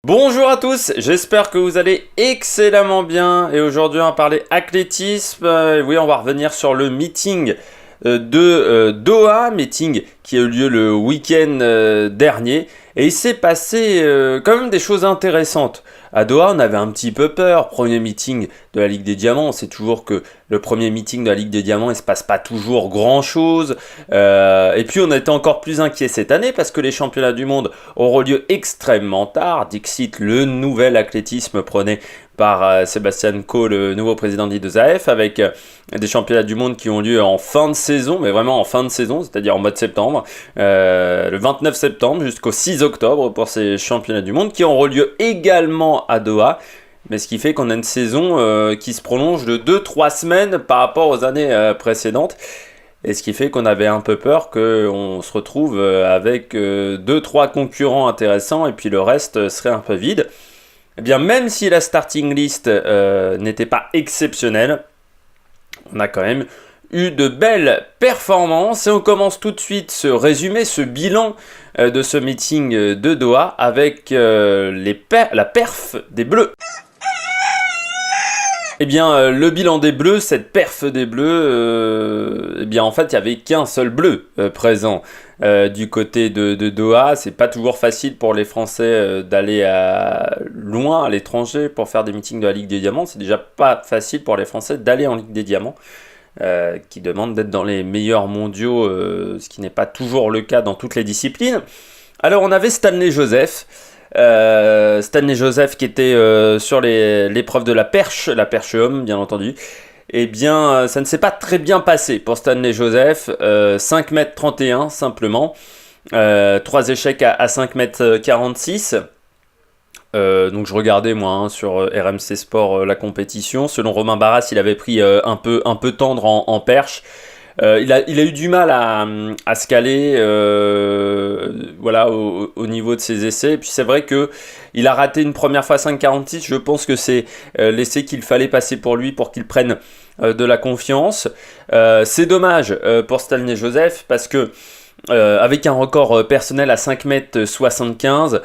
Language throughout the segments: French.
Bonjour à tous, j'espère que vous allez excellemment bien et aujourd'hui on va parler athlétisme. Oui, on va revenir sur le meeting de Doha, meeting qui a eu lieu le week-end dernier et il s'est passé quand même des choses intéressantes. À Doha, on avait un petit peu peur. Premier meeting de la Ligue des Diamants, on sait toujours que le premier meeting de la Ligue des Diamants, il se passe pas toujours grand-chose. Et puis on a été encore plus inquiets cette année parce que les championnats du monde auront lieu extrêmement tard. Dixit, le nouvel athlétisme prôné par Sébastien Coe, le nouveau président d'I2AF, avec des championnats du monde qui ont lieu en fin de saison, mais vraiment en fin de saison, c'est-à-dire en mois de septembre, le 29 septembre jusqu'au 6 octobre pour ces championnats du monde qui auront lieu également à Doha. Mais ce qui fait qu'on a une saison qui se prolonge de 2-3 semaines par rapport aux années précédentes. Et ce qui fait qu'on avait un peu peur qu'on se retrouve avec 2-3 concurrents intéressants et puis le reste serait un peu vide. Eh bien, même si la starting list n'était pas exceptionnelle, on a quand même eu de belles performances. Et on commence tout de suite ce résumé, ce bilan de ce meeting de Doha avec la perf des Bleus. Eh bien, le bilan des Bleus, cette perf des Bleus, eh bien, en fait, il n'y avait qu'un seul Bleu présent du côté de Doha. C'est pas toujours facile pour les Français d'aller loin à l'étranger pour faire des meetings de la Ligue des Diamants. C'est déjà pas facile pour les Français d'aller en Ligue des Diamants, qui demandent d'être dans les meilleurs mondiaux, ce qui n'est pas toujours le cas dans toutes les disciplines. Alors, on avait Stanley Joseph. Stanley Joseph qui était sur l'épreuve de la perche homme bien entendu. Eh bien ça ne s'est pas très bien passé pour Stanley Joseph, 5m31 simplement, 3 échecs à 5m46. Donc je regardais moi sur RMC Sport la compétition. Selon Romain Barras, il avait pris un peu tendre en perche. Il a eu du mal à se caler voilà, au niveau de ses essais. Et puis c'est vrai qu'il a raté une première fois 5,46. Je pense que c'est l'essai qu'il fallait passer pour lui pour qu'il prenne de la confiance. C'est dommage pour Stanley Joseph parce que avec un record personnel à 5m75,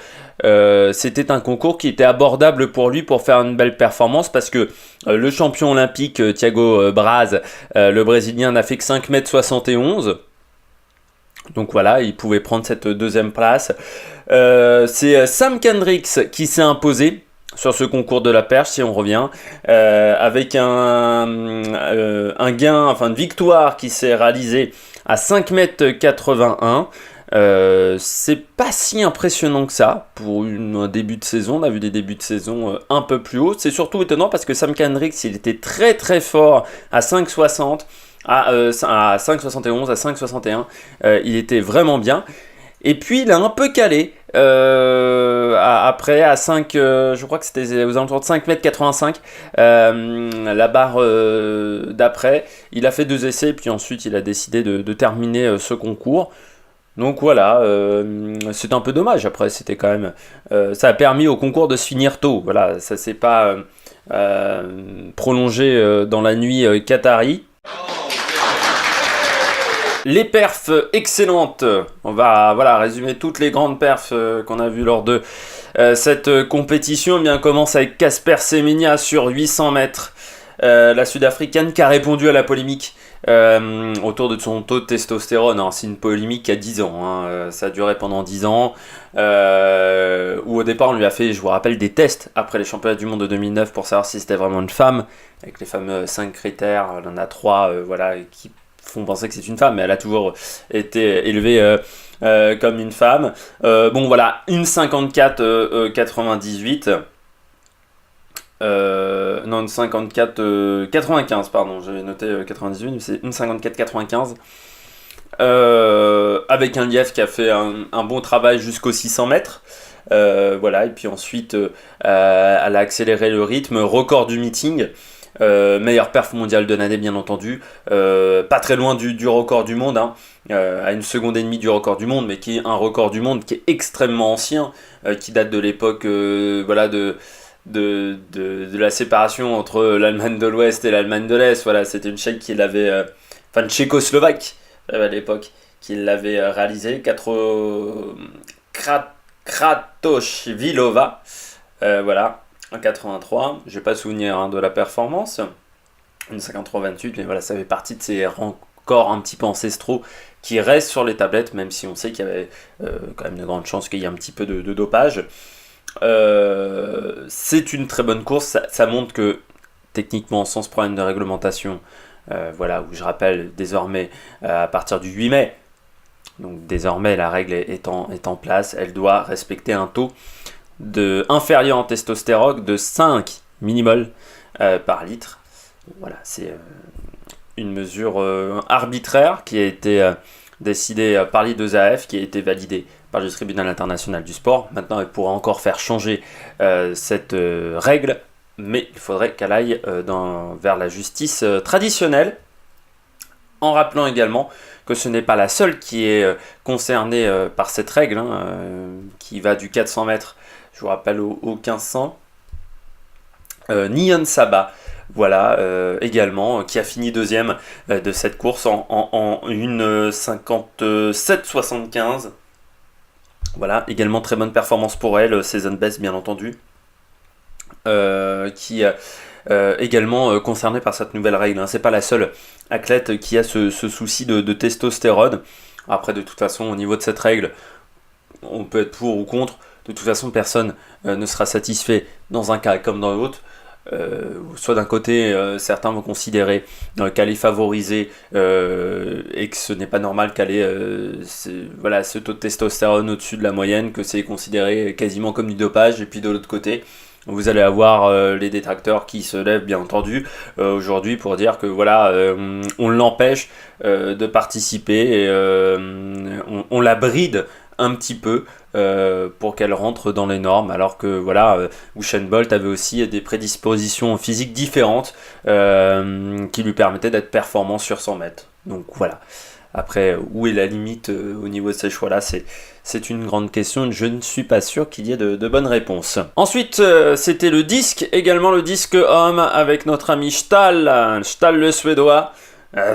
c'était un concours qui était abordable pour lui pour faire une belle performance parce que le champion olympique Thiago Braz, le Brésilien, n'a fait que 5m71. Donc voilà, il pouvait prendre cette deuxième place. C'est Sam Kendricks qui s'est imposé sur ce concours de la perche, si on revient, avec un gain, enfin une victoire qui s'est réalisée à 5m81. C'est pas si impressionnant que ça pour un début de saison. On a vu des débuts de saison un peu plus hauts. C'est surtout étonnant parce que Sam Kendricks, il était très très fort à 5,60, à 5,71, à 5,61. Il était vraiment bien. Et puis il a un peu calé après à 5, je crois que c'était aux alentours de 5m85, la barre d'après. Il a fait 2 essais et puis ensuite il a décidé de terminer ce concours. Donc voilà, c'est un peu dommage. Après, c'était quand même, ça a permis au concours de se finir tôt. Voilà, ça s'est pas prolongé dans la nuit qatari. Les perfs excellentes. On va résumer toutes les grandes perfs qu'on a vues lors de cette compétition. Eh bien, on commence avec Casper Semenya sur 800 mètres. La Sud-Africaine qui a répondu à la polémique autour de son taux de testostérone. Alors, c'est une polémique qui a 10 ans. Ça a duré pendant 10 ans. Où au départ, on lui a fait, je vous rappelle, des tests après les championnats du monde de 2009 pour savoir si c'était vraiment une femme. Avec les fameux 5 critères. Il y en a 3 voilà, qui font penser que c'est une femme, mais elle a toujours été élevée comme une femme. Bon voilà, une 54 98. Non, une 54 95, pardon, j'avais noté 98, mais c'est une 54 95. Avec un lièvre qui a fait un bon travail jusqu'aux 600 mètres. Voilà, et puis ensuite, elle a accéléré le rythme, record du meeting. Meilleure perf mondiale de l'année bien entendu, pas très loin du record du monde, à 1 seconde et demie du record du monde, mais qui est un record du monde qui est extrêmement ancien, qui date de l'époque voilà, de la séparation entre l'Allemagne de l'Ouest et l'Allemagne de l'Est. Voilà, c'était une Tchèque qui l'avait, enfin une Tchécoslovaque à l'époque, qui l'avait réalisé, Kratochvilova. Voilà, en 83. Je n'ai pas souvenir de la performance. Une 53-28, mais voilà, ça fait partie de ces records un petit peu ancestraux qui restent sur les tablettes, même si on sait qu'il y avait quand même de grandes chances qu'il y ait un petit peu de dopage. C'est une très bonne course, ça montre que techniquement, sans ce problème de réglementation, voilà, où je rappelle désormais à partir du 8 mai, donc désormais la règle est en place, elle doit respecter un taux inférieur en testostérone de 5 millimol par litre. Voilà, c'est une mesure arbitraire qui a été décidée par l'I2AF, qui a été validée par le tribunal international du sport. Maintenant, elle pourra encore faire changer cette règle, mais il faudrait qu'elle aille vers la justice traditionnelle, en rappelant également que ce n'est pas la seule qui est concernée par cette règle, qui va du 400 mètres, je vous rappelle, au 1500. Nyon Saba, voilà, également, qui a fini deuxième de cette course en une 57-75. Voilà, également très bonne performance pour elle, season best bien entendu, qui également concernée par cette nouvelle règle. C'est pas la seule athlète qui a ce souci de testostérone. Après, de toute façon, au niveau de cette règle, on peut être pour ou contre. De toute façon, personne ne sera satisfait dans un cas comme dans l'autre. Soit d'un côté, certains vont considérer qu'elle est favorisée et que ce n'est pas normal qu'elle ait ce taux de testostérone au-dessus de la moyenne, que c'est considéré quasiment comme du dopage. Et puis de l'autre côté, vous allez avoir les détracteurs qui se lèvent bien entendu aujourd'hui pour dire que voilà, on l'empêche de participer et on la bride un petit peu pour qu'elle rentre dans les normes, alors que voilà, Usain Bolt avait aussi des prédispositions physiques différentes qui lui permettaient d'être performant sur 100 mètres. Donc voilà. Après, où est la limite au niveau de ces choix-là, c'est une grande question. Je ne suis pas sûr qu'il y ait de bonnes réponses. Ensuite, c'était le disque, également le disque homme avec notre ami Stahl le Suédois.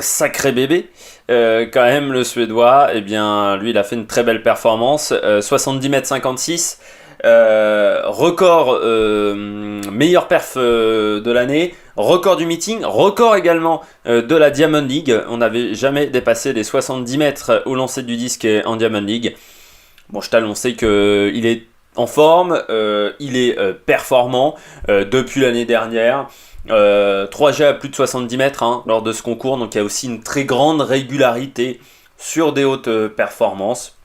Sacré bébé, quand même le Suédois, eh bien lui il a fait une très belle performance, 70,56 m, record meilleur perf de l'année, record du meeting, record également de la Diamond League. On n'avait jamais dépassé les 70 mètres au lancer du disque en Diamond League. Bon, Stahl, on sait qu'il est en forme, il est performant depuis l'année dernière. 3G à plus de 70 mètres lors de ce concours, donc il y a aussi une très grande régularité sur des hautes performances.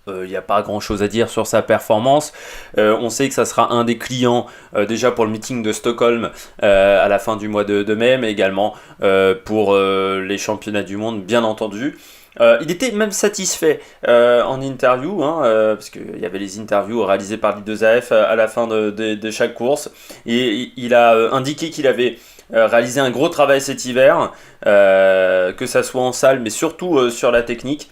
Il n'y a pas grand chose à dire sur sa performance. On sait que ça sera un des clients déjà pour le meeting de Stockholm à la fin du mois de mai, mais également pour les championnats du monde bien entendu. Il était même satisfait en interview, parce qu'il y avait les interviews réalisées par l'I2AF à la fin de chaque course. Et il a indiqué qu'il avait réalisé un gros travail cet hiver, que ça soit en salle, mais surtout sur la technique.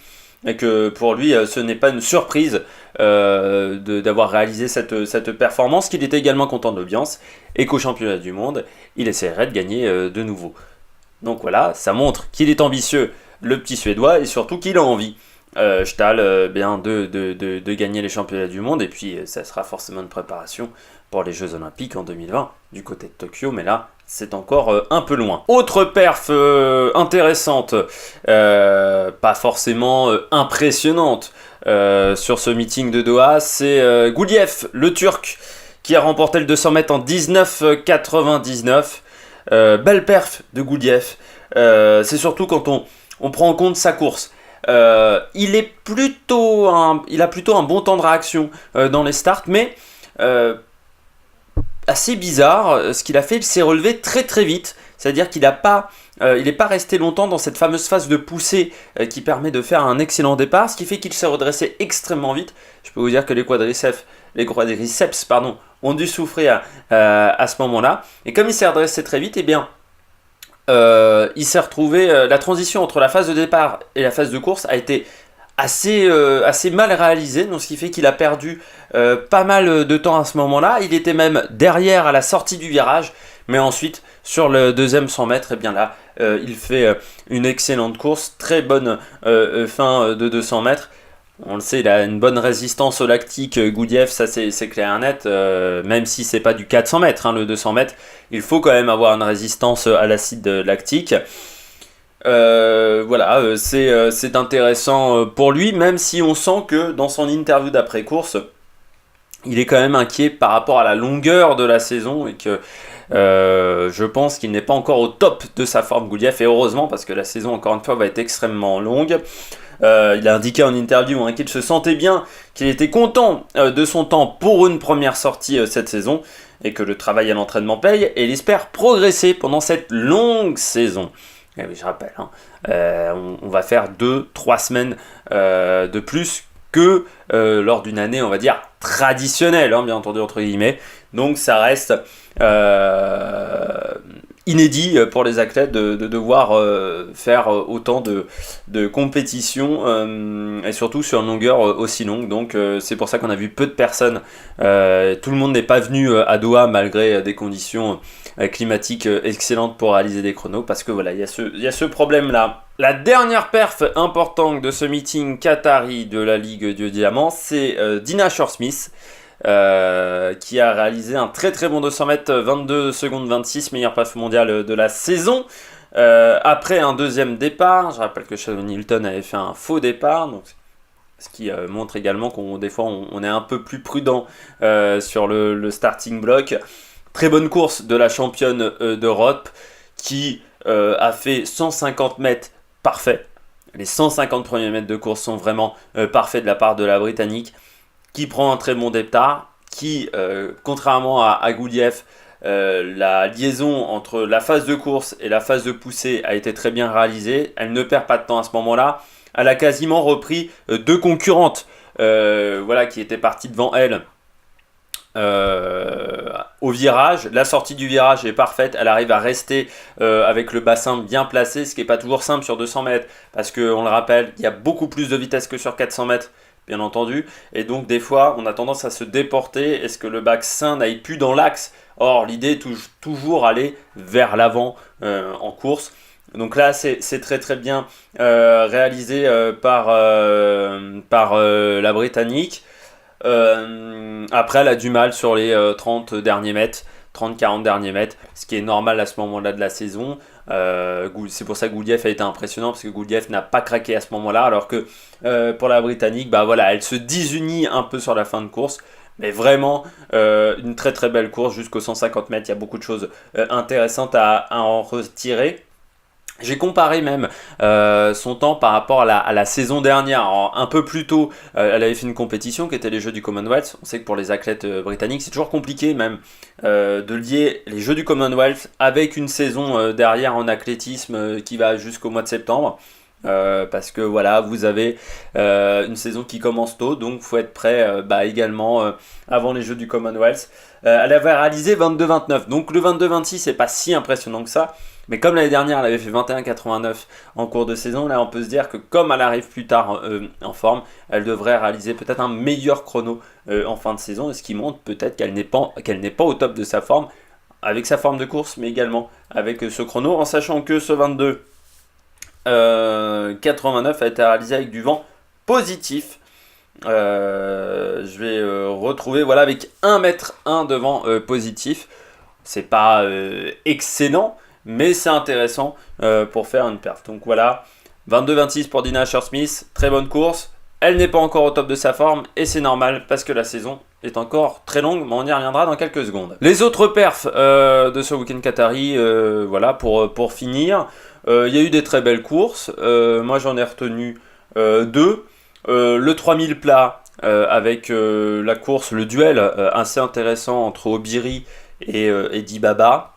Et que pour lui, ce n'est pas une surprise d'avoir réalisé cette performance, qu'il était également content de l'audience, et qu'au championnat du monde, il essaierait de gagner de nouveau. Donc voilà, ça montre qu'il est ambitieux, le petit Suédois, et surtout qu'il a envie, Stahl, bien de gagner les championnats du monde, et puis ça sera forcément une préparation pour les Jeux Olympiques en 2020, du côté de Tokyo, mais là, c'est encore un peu loin. Autre perf intéressante, pas forcément impressionnante sur ce meeting de Doha, c'est Goulief, le Turc, qui a remporté le 200 mètres en 19,99. Belle perf de Goulief. C'est surtout quand on prend en compte sa course. Il a plutôt un bon temps de réaction dans les starts, mais assez bizarre, ce qu'il a fait, il s'est relevé très très vite, c'est-à-dire qu'il n'est pas resté longtemps dans cette fameuse phase de poussée qui permet de faire un excellent départ, ce qui fait qu'il s'est redressé extrêmement vite. Je peux vous dire que les quadriceps ont dû souffrir à ce moment-là, et comme il s'est redressé très vite, eh bien il s'est retrouvé, la transition entre la phase de départ et la phase de course a été assez mal réalisée, donc ce qui fait qu'il a perdu pas mal de temps à ce moment-là. Il était même derrière à la sortie du virage, mais ensuite sur le deuxième 100 mètres, et bien là il fait une excellente course, très bonne fin de 200 mètres. On le sait, il a une bonne résistance au lactique, Goudief, ça c'est clair et net, même si c'est pas du 400 mètres, hein, le 200 mètres, il faut quand même avoir une résistance à l'acide lactique. Voilà, c'est intéressant pour lui, même si on sent que dans son interview d'après-course, il est quand même inquiet par rapport à la longueur de la saison et que je pense qu'il n'est pas encore au top de sa forme, Goudief, et heureusement parce que la saison, encore une fois, va être extrêmement longue. Il a indiqué en interview qu'il se sentait bien, qu'il était content de son temps pour une première sortie cette saison et que le travail à l'entraînement paye et il espère progresser pendant cette longue saison. Et oui, je rappelle, on va faire 2-3 semaines de plus que lors d'une année, on va dire, traditionnelle, bien entendu, entre guillemets. Donc ça reste inédit pour les athlètes de devoir faire autant de compétitions et surtout sur une longueur aussi longue. Donc c'est pour ça qu'on a vu peu de personnes. Tout le monde n'est pas venu à Doha malgré des conditions climatiques excellentes pour réaliser des chronos parce que voilà, il y a ce problème-là. La dernière perf importante de ce meeting qatari de la Ligue du Diamant, c'est Dinah Shore-Smith. Qui a réalisé un très très bon 200 mètres, 22 secondes 26, meilleure perf mondiale de la saison. Après un deuxième départ, je rappelle que Shannon Hilton avait fait un faux départ, donc, ce qui montre également qu'on des fois on est un peu plus prudent sur le starting block. Très bonne course de la championne d'Europe qui a fait 150 mètres parfaits. Les 150 premiers mètres de course sont vraiment parfaits de la part de la Britannique, qui prend un très bon départ, qui, contrairement à Goudief, la liaison entre la phase de course et la phase de poussée a été très bien réalisée. Elle ne perd pas de temps à ce moment-là. Elle a quasiment repris deux concurrentes qui étaient parties devant elle au virage. La sortie du virage est parfaite. Elle arrive à rester avec le bassin bien placé, ce qui n'est pas toujours simple sur 200 mètres, parce qu'on le rappelle, il y a beaucoup plus de vitesse que sur 400 mètres. Bien entendu, et donc des fois on a tendance à se déporter, est-ce que le bassin n'aille plus dans l'axe? Or l'idée est toujours aller vers l'avant en course. Donc là c'est très très bien réalisé par la Britannique. Après elle a du mal sur les 30 derniers mètres, 30-40 derniers mètres, ce qui est normal à ce moment-là de la saison. C'est pour ça que Goudief a été impressionnant, parce que Goudief n'a pas craqué à ce moment-là, alors que pour la Britannique, elle se désunit un peu sur la fin de course, mais vraiment une très très belle course jusqu'aux 150 mètres. Il y a beaucoup de choses intéressantes à en retirer. J'ai comparé même son temps par rapport à la saison dernière. Alors, un peu plus tôt, elle avait fait une compétition qui était les Jeux du Commonwealth. On sait que pour les athlètes britanniques, c'est toujours compliqué même de lier les Jeux du Commonwealth avec une saison derrière en athlétisme qui va jusqu'au mois de septembre. Parce que voilà, vous avez une saison qui commence tôt, donc il faut être prêt également avant les Jeux du Commonwealth. Elle avait réalisé 22-29, donc le 22-26 c'est pas si impressionnant que ça. Mais comme l'année dernière, elle avait fait 21,89 en cours de saison, là on peut se dire que comme elle arrive plus tard en forme, elle devrait réaliser peut-être un meilleur chrono en fin de saison, ce qui montre peut-être qu'elle n'est pas au top de sa forme, avec sa forme de course, mais également avec ce chrono, en sachant que ce 22,89 a été réalisé avec du vent positif. Je vais retrouver avec 1m1 de vent positif. C'est pas excellent, mais c'est intéressant pour faire une perf. Donc voilà, 22-26 pour Dinah Shore-Smith, très bonne course. Elle n'est pas encore au top de sa forme et c'est normal parce que la saison est encore très longue, mais on y reviendra dans quelques secondes. Les autres perfs de ce week-end qatari, pour finir, il y a eu des très belles courses. Moi j'en ai retenu deux. Le 3000 plat avec la course, le duel assez intéressant entre Obiri et Dibaba,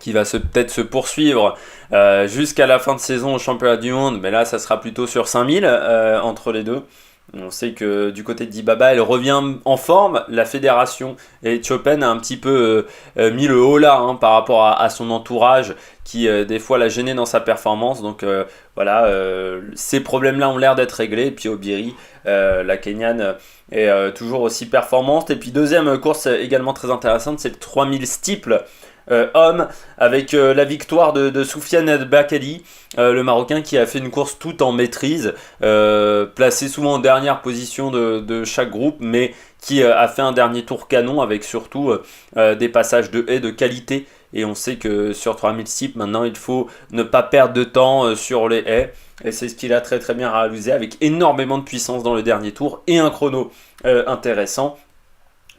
qui va peut-être se poursuivre jusqu'à la fin de saison au championnat du monde, mais là ça sera plutôt sur 5000 entre les deux. On sait que du côté de Dibaba, elle revient en forme. La fédération et Chopin a un petit peu mis le haut là par rapport à son entourage qui des fois l'a gêné dans sa performance. Donc voilà, ces problèmes-là ont l'air d'être réglés. Et puis Obiri, la Kenyane, est toujours aussi performante. Et puis deuxième course également très intéressante, c'est le 3000 steeple homme, avec la victoire de Soufiane El Bakkali, le Marocain qui a fait une course tout en maîtrise, placé souvent en dernière position de chaque groupe, mais qui a fait un dernier tour canon avec surtout des passages de haies de qualité. Et on sait que sur 3000 steeple, maintenant, il faut ne pas perdre de temps sur les haies. Et c'est ce qu'il a très très bien réalisé, avec énormément de puissance dans le dernier tour et un chrono intéressant.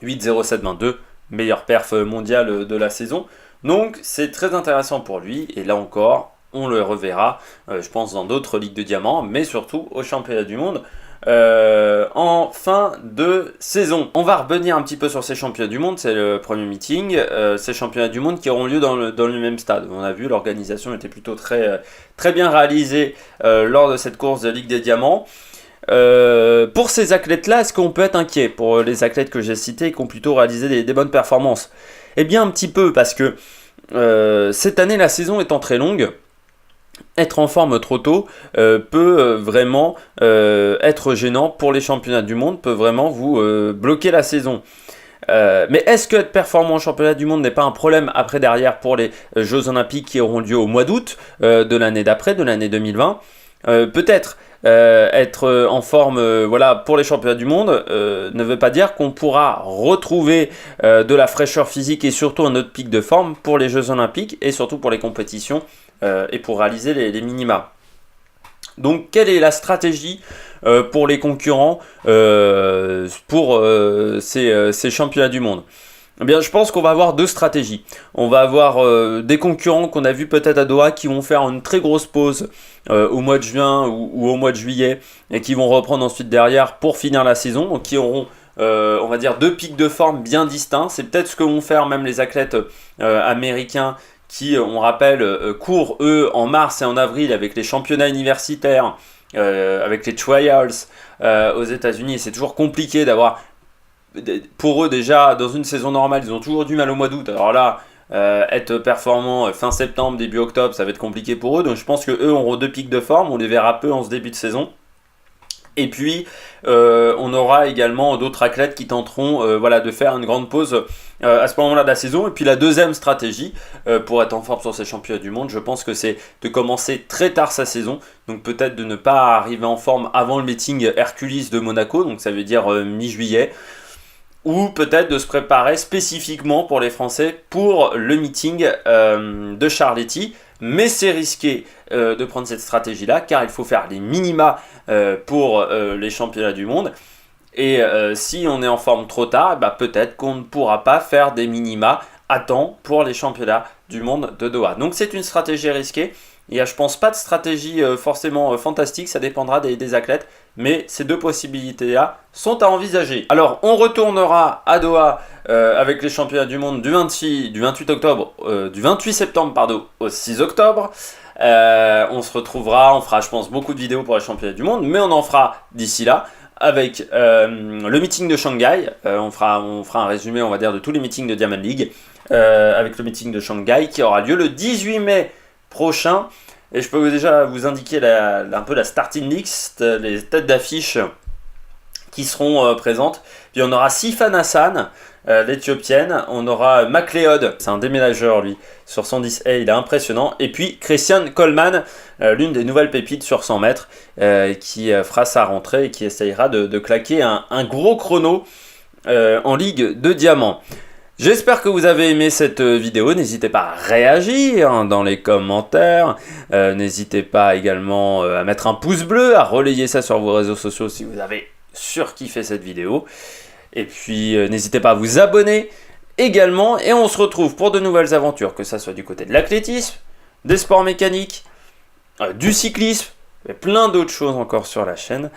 8:07:22, meilleure perf mondiale de la saison. Donc c'est très intéressant pour lui. Et là encore, on le reverra, je pense, dans d'autres ligues de diamants, mais surtout au championnat du monde en fin de saison. On va revenir un petit peu sur ces championnats du monde, c'est le premier meeting, ces championnats du monde qui auront lieu dans le même stade. On a vu, l'organisation était plutôt très bien réalisée lors de cette course de Ligue des Diamants. Pour ces athlètes-là, est-ce qu'on peut être inquiet pour les athlètes que j'ai cités et qui ont plutôt réalisé des bonnes performances? Eh bien un petit peu, parce que cette année, la saison étant très longue, être en forme trop tôt peut vraiment être gênant pour les championnats du monde, peut vraiment vous bloquer la saison. Mais est-ce que être performant au championnat du monde n'est pas un problème après derrière pour les Jeux Olympiques qui auront lieu au mois d'août de l'année d'après, de l'année 2020? Peut-être être en forme voilà, pour les championnats du monde ne veut pas dire qu'on pourra retrouver de la fraîcheur physique et surtout un autre pic de forme pour les Jeux Olympiques et surtout pour les compétitions et pour réaliser les minima. Donc quelle est la stratégie pour les concurrents pour ces championnats du monde? Eh bien, je pense qu'on va avoir deux stratégies. On va avoir des concurrents qu'on a vu peut-être à Doha qui vont faire une très grosse pause au mois de juin ou au mois de juillet et qui vont reprendre ensuite derrière pour finir la saison, donc qui auront on va dire deux pics de forme bien distincts. C'est peut-être ce que vont faire même les athlètes américains qui, on rappelle, courent eux en mars et en avril avec les championnats universitaires, avec les trials aux États-Unis. Et c'est toujours compliqué d'avoir, pour eux déjà, dans une saison normale, ils ont toujours du mal au mois d'août. Alors là, être performant fin septembre, début octobre, ça va être compliqué pour eux. Donc je pense qu'eux auront deux pics de forme, on les verra peu en ce début de saison. Et puis, on aura également d'autres athlètes qui tenteront voilà, de faire une grande pause à ce moment-là de la saison. Et puis la deuxième stratégie pour être en forme sur ces championnats du monde, je pense que c'est de commencer très tard sa saison. Donc peut-être de ne pas arriver en forme avant le meeting Hercules de Monaco, donc ça veut dire mi-juillet. Ou peut-être de se préparer spécifiquement pour les Français pour le meeting de Charletti. Mais c'est risqué de prendre cette stratégie-là, car il faut faire les minima pour les championnats du monde. Et si on est en forme trop tard, bah, peut-être qu'on ne pourra pas faire des minima à temps pour les championnats du monde de Doha. Donc c'est une stratégie risquée. Il n'y a, je pense, pas de stratégie forcément fantastique, ça dépendra des athlètes, mais ces deux possibilités-là sont à envisager. Alors, on retournera à Doha avec les championnats du monde du 28 septembre au 6 octobre. On se retrouvera, on fera, je pense, beaucoup de vidéos pour les championnats du monde, mais on en fera d'ici là avec le meeting de Shanghai. On fera un résumé, on va dire, de tous les meetings de Diamond League avec le meeting de Shanghai qui aura lieu le 18 mai prochain. Et je peux déjà vous indiquer un peu la starting list, les têtes d'affiche qui seront présentes. Puis on aura Sifan Hassan, l'Éthiopienne. On aura McLeod, c'est un déménageur lui, sur 110A, il est impressionnant. Et puis Christian Coleman, l'une des nouvelles pépites sur 100 mètres, qui fera sa rentrée et qui essayera de claquer un gros chrono en Ligue de Diamants. J'espère que vous avez aimé cette vidéo, n'hésitez pas à réagir dans les commentaires, n'hésitez pas également à mettre un pouce bleu, à relayer ça sur vos réseaux sociaux si vous avez surkiffé cette vidéo, et puis n'hésitez pas à vous abonner également, et on se retrouve pour de nouvelles aventures, que ça soit du côté de l'athlétisme, des sports mécaniques, du cyclisme, et plein d'autres choses encore sur la chaîne,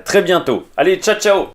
très bientôt. Allez, ciao ciao!